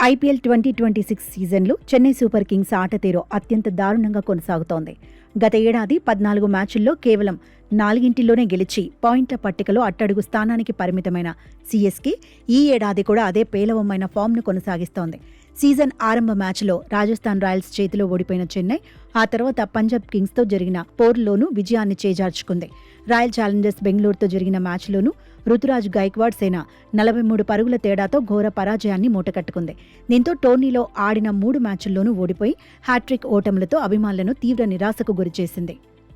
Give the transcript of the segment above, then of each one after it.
IPL 2026 సీజన్లో Chennai super Kings ఆటతీరు అత్యంత దారుణంగా కొనసాగుతోంది. గత ఏడాది 14 మ్యాచుల్లో కేవలం 4 గెలిచి పాయింట్ల పట్టికలో అట్టడుగు స్థానానికి పరిమితమైన సీఎస్కే ఈ ఏడాది కూడా అదే పేలవమైన ఫామ్ను కొనసాగిస్తోంది. సీజన్ ఆరంభ మ్యాచ్లో రాజస్థాన్ రాయల్స్ చేతిలో ఓడిపోయిన చెన్నై ఆ తర్వాత పంజాబ్ కింగ్స్తో జరిగిన పోరులోనూ విజయాన్ని చేజార్చుకుంది. రాయల్ ఛాలెంజర్స్ బెంగళూరుతో జరిగిన మ్యాచ్లోనూ రుతురాజ్ గైక్వాడ్ సేన 43 పరుగుల తేడాతో ఘోర పరాజయాన్ని మూటకట్టుకుంది. దీంతో టోర్నీలో ఆడిన 3 మ్యాచుల్లోనూ ఓడిపోయి హ్యాట్రిక్ ఓటములతో అభిమానులను తీవ్ర నిరాశకు గురిచేసింది.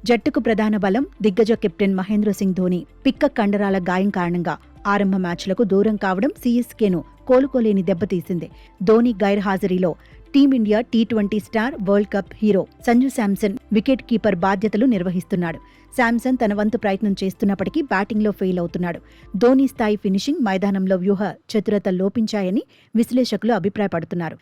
జట్టుకు ప్రధాన బలం దిగ్గజ కెప్టెన్ మహేంద్ర సింగ్ ధోని పిక్క కండరాల గాయం కారణంగా ఆరంభ మ్యాచ్లకు దూరం కావడం సీఎస్కేను కోలుకోలేని దెబ్బతీసింది. ధోని గైర్హాజరీలో టీమిండియా టీ20 star world cup hero Sanju Samson wicket keeper బాధ్యతలు నిర్వహిస్తున్నాడు. శాంసన్ తన వంతు ప్రయత్నం చేస్తున్నప్పటికీ బ్యాటింగ్లో ఫెయిల్ అవుతున్నాడు. ధోని స్థాయి ఫినిషింగ్, మైదానంలో వ్యూహ చతురత లోపించాయని విశ్లేషకులు అభిప్రాయపడుతున్నారు.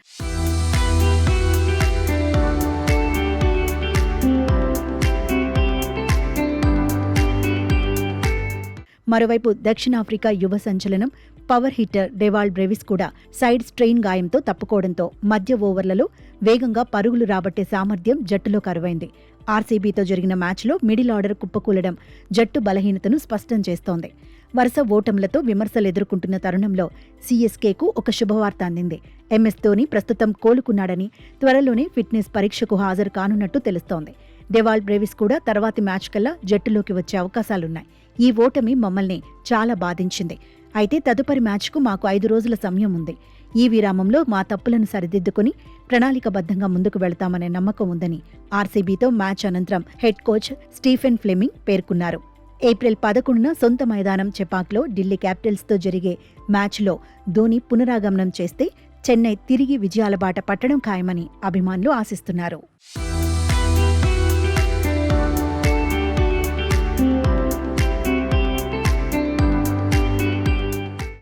మరోవైపు దక్షిణాఫ్రికా యువ సంచలనం పవర్ హిట్టర్ డెవాల్డ్ బ్రెవిస్ కూడా సైడ్ స్ట్రెయిన్ గాయంతో తప్పుకోవడంతో మధ్య ఓవర్లలో వేగంగా పరుగులు రాబట్టే సామర్థ్యం జట్టులో కరువైంది. ఆర్సీబీతో జరిగిన మ్యాచ్లో మిడిల్ ఆర్డర్ కుప్పకూలడం జట్టు బలహీనతను స్పష్టం చేస్తోంది. వరుస ఓటములతో విమర్శలు ఎదుర్కొంటున్న తరుణంలో సీఎస్కేకు ఒక శుభవార్త అందింది. ఎంఎస్ ధోని ప్రస్తుతం కోలుకున్నాడని, త్వరలోనే ఫిట్నెస్ పరీక్షకు హాజరు కానున్నట్టు తెలుస్తోంది. డెవాల్డ్ బ్రెవిస్ కూడా తర్వాతి మ్యాచ్ కల్లా జట్టులోకి వచ్చే అవకాశాలున్నాయి. ఈ ఓటమి మమ్మల్ని చాలా బాధించింది. అయితే తదుపరి మ్యాచ్కు మాకు 5 రోజుల సమయం ఉంది. ఈ విరామంలో మా తప్పులను సరిదిద్దుకుని ప్రణాళికబద్ధంగా ముందుకు వెళతామనే నమ్మకం ఉందని ఆర్సీబీతో మ్యాచ్ అనంతరం హెడ్ కోచ్ స్టీఫెన్ ఫ్లెమింగ్ పేర్కొన్నారు. ఏప్రిల్ 11న సొంత మైదానం చెపాక్లో ఢిల్లీ క్యాపిటల్స్తో జరిగే మ్యాచ్లో ధోని పునరాగమనం చేస్తే చెన్నై తిరిగి విజయాల బాట పట్టడం ఖాయమని అభిమానులు ఆశిస్తున్నారు.